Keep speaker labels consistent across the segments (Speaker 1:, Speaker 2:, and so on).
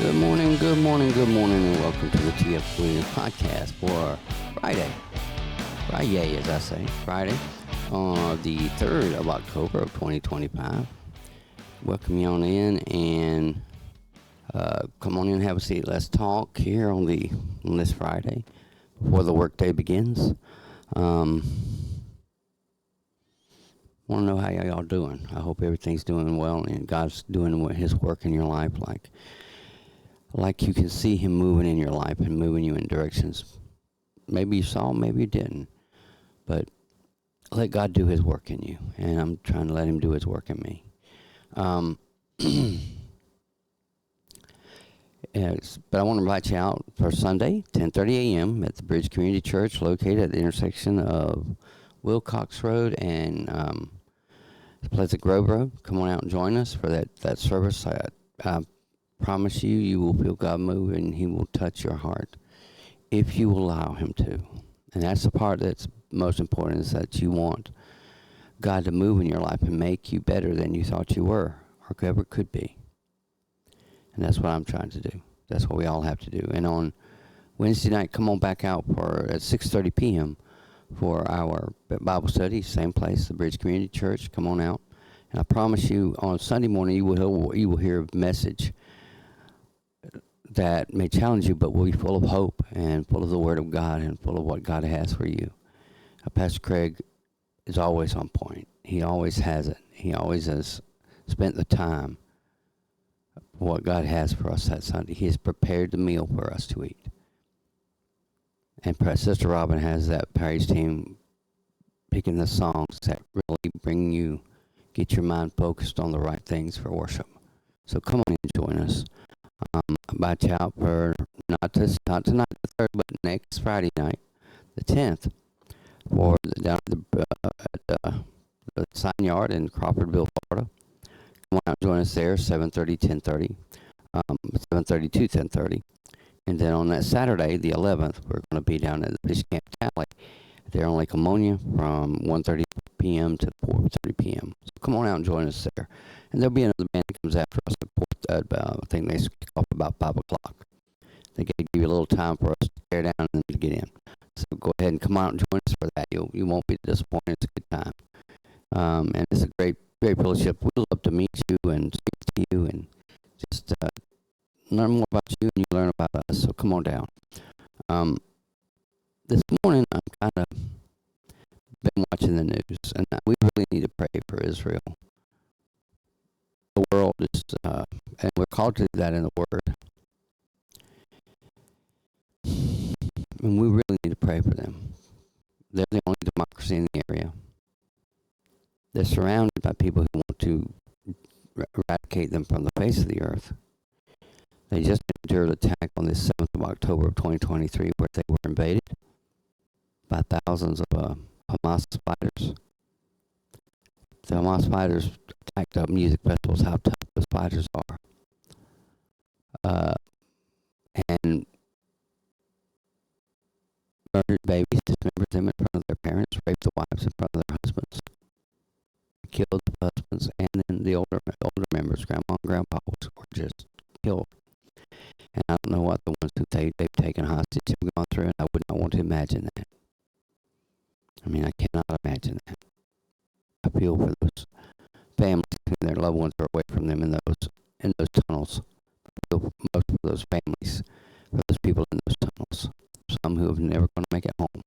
Speaker 1: Good morning, good morning, good morning, and welcome to the T.F. Williams podcast for Friday, as I say, Friday, the 3rd of October of 2025. Welcome you on in, and come on in and have a seat. Let's talk here on this Friday before the workday begins. Want to know how y'all doing. I hope everything's doing well and God's doing His work in your life, like you can see Him moving in your life and moving you in directions. Maybe you saw, maybe you didn't, but let God do His work in you, and I'm trying to let Him do His work in me. But I want to invite you out for Sunday, 10:30 a.m. at the Bridge Community Church, located at the intersection of Wilcox Road and Pleasant Grove Road. Come on out and join us for that service. I promise you will feel God move, and He will touch your heart if you allow Him to. And that's the part that's most important, is that you want God to move in your life and make you better than you thought you were or ever could be. And that's what I'm trying to do. That's what we all have to do. And on Wednesday night, come on back out at 6:30 p.m. for our Bible study, same place, the Bridge Community Church. Come on out. And I promise you, on Sunday morning, you will hear a message that may challenge you, but will be full of hope and full of the Word of God and full of what God has for you. Pastor Craig is always on point. He always has it. He always has spent the time for what God has for us that Sunday. He has prepared the meal for us to eat. And Sister Robin has that praise team picking the songs that really get your mind focused on the right things for worship. So come on and join us. Invite you out for not tonight the 3rd, but next Friday night, the 10th, for down at the Sign Yard in Crawfordville, Florida. Come on out and join us there, 7:30, 10:30, 7:30 to 10:30. And then on that Saturday, the 11th, we're going to be down at the Fish Camp Tally there on Lake Ammonia from 1:30 p.m. to 4:30 p.m. So come on out and join us there. And there'll be another band that comes after us at I think they kick off about 5 o'clock. They give you a little time for us to tear down and to get in. So go ahead and come out and join us for that. You won't be disappointed. It's a good time. And it's a great fellowship. We'd love to meet you and speak to you and just learn more about you, and you learn about us. So come on down. This morning, I've kind of been watching the news, and we really need to pray for Israel. The world is, and we're called to do that in the Word. And we really need to pray for them. They're the only democracy in the area. They're surrounded by people who want to eradicate them from the face of the earth. They just endured an attack on the 7th of October of 2023 where they were invaded by thousands of Hamas fighters. The Hamas fighters attacked up music festivals, how tough those fighters are. And murdered babies, dismembered them in front of their parents, raped the wives in front of their husbands, killed the husbands, and then the older members, grandma and grandpa, were just killed. And I don't know what the ones who they've taken hostage have gone through, and I would not want to imagine that. I mean, I cannot imagine that. I feel for those families who their loved ones are away from them in those tunnels. I feel most for those families, for those people in those tunnels. Some who have never going to make it home.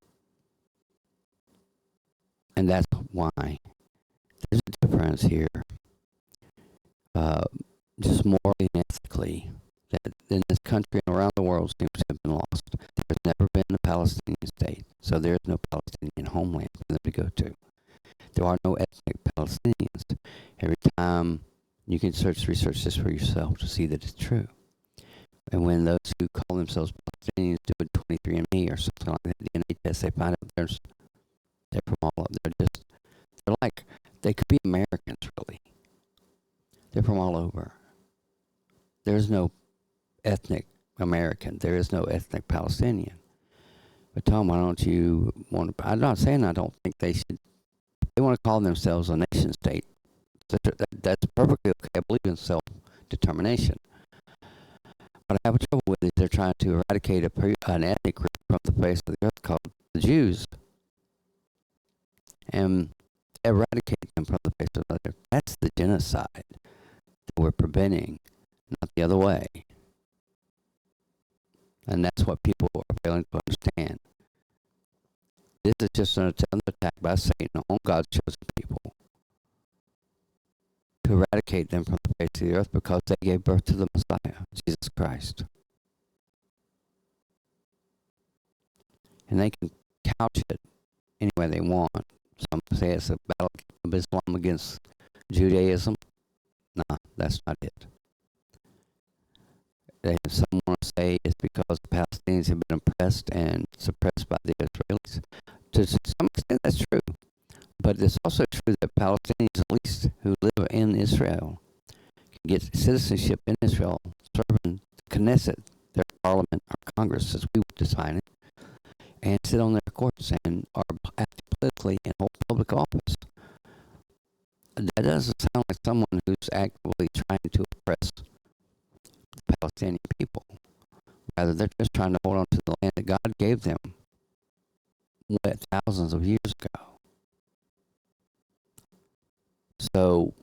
Speaker 1: And that's why there's a difference here, just morally and ethically, that in this country and around the world seems to have been lost. There's never been a Palestinian state, so there's no Palestinian homeland for them to go to. There are no ethnic Palestinians. Every time you can research this for yourself to see that it's true. And when those who call themselves Palestinians do a 23andMe or something like that, DNA test, they find out they're from all of, they could be Americans, really. They're from all over. There's no ethnic American. There is no ethnic Palestinian. But Tom, why don't you I'm not saying I don't think they should. They want to call themselves a nation state. That's perfectly okay. I believe in self-determination. What I have trouble with is they're trying to eradicate an ethnic group from the face of the earth called the Jews, and eradicate them from the face of the earth. That's the genocide that we're preventing, not the other way. And that's what people are failing to understand. This is just an attack by Satan on God's chosen people to eradicate them from the face of the earth because they gave birth to the Messiah, Jesus Christ. And they can couch it any way they want. Some say it's a battle of Islam against Judaism. Nah, that's not it. Some want to say it's because the Palestinians have been oppressed and suppressed by the Israelis. To some extent, that's true. But it's also true that Palestinians, at least who live in Israel, can get citizenship in Israel, serve in the Knesset, their parliament or Congress, as we would define it, and sit on their courts and are active politically and hold public office. That doesn't sound like someone who's actively trying to oppress the Palestinian people. Rather, they're just trying to hold on to the land that God gave them thousands of years ago. So,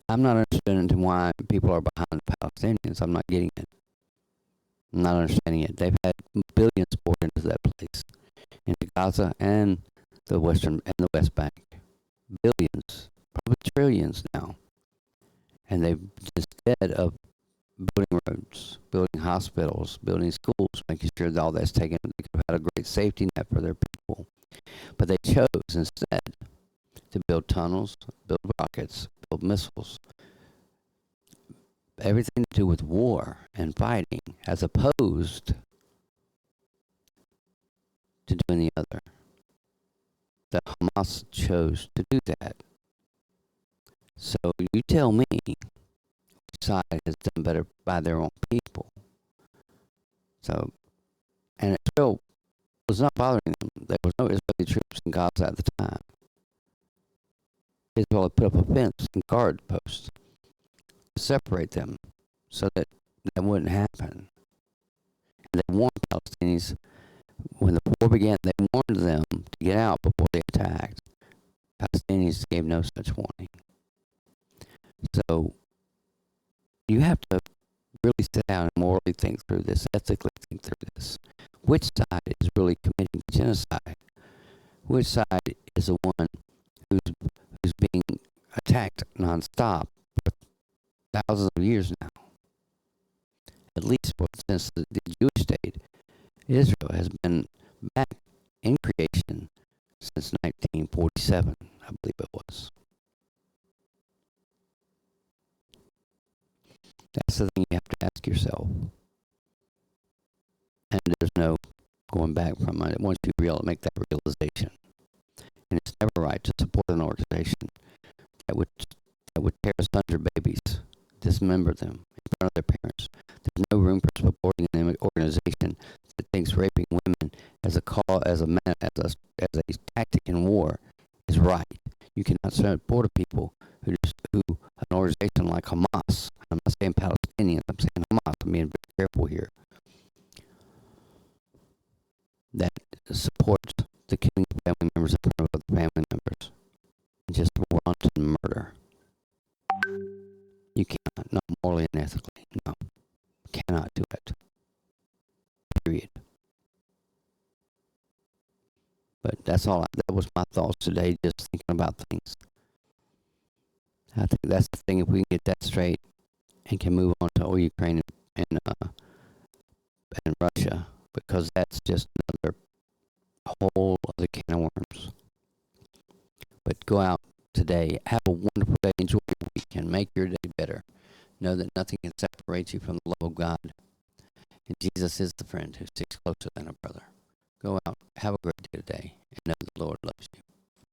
Speaker 1: I'm not interested in why people are behind the Palestinians. I'm not getting it. I'm not understanding it. They've had billions poured into that place, into Gaza and the West Bank. Billions, probably trillions now. And they've, instead of building roads, building hospitals, building schools, making sure that all that's taken, they could have had a great safety net for their people. But they chose instead to build tunnels, build rockets, build missiles. Everything to do with war and fighting, as opposed to doing the other. That Hamas chose to do that. So you tell me which side has done better by their own people. So, and Israel was not bothering them. There was no Israeli troops in Gaza at the time. Israel had put up a fence and guard posts to separate them so that that wouldn't happen. And they warned Palestinians, when the war began, they warned them to get out before they attacked. Palestinians gave no such warning. So you have to really sit down and morally think through this, ethically think through this. Which side is really committing genocide? Which side is the one who's being attacked nonstop for thousands of years now? At least since the Jewish state, Israel has been back in creation since 1947, I believe it was. That's the thing you have to ask yourself. And there's no going back from it once you make that realization. And it's never right to support an organization that would tear asunder babies, dismember them in front of their parents. There's no room for supporting an organization that thinks raping women as a tactic in war is right. You cannot support people who an organization like Hamas. I'm not saying Palestinians. I'm saying Hamas. I'm being very careful here. That supports the killing of family members in front of other family members. Just wanton murder. You cannot, not morally and ethically. No. Cannot do it. Period. But that's all. That was my thoughts today, just thinking about things. I think that's the thing. If we can get that straight and can move on to Ukraine and Russia, because that's just another whole other can of worms. But go out today, have a wonderful day, enjoy your week, and make your day better. Know that nothing can separate you from the love of God. And Jesus is the friend who sticks closer than a brother. Go out, have a great day today, and know the Lord loves you.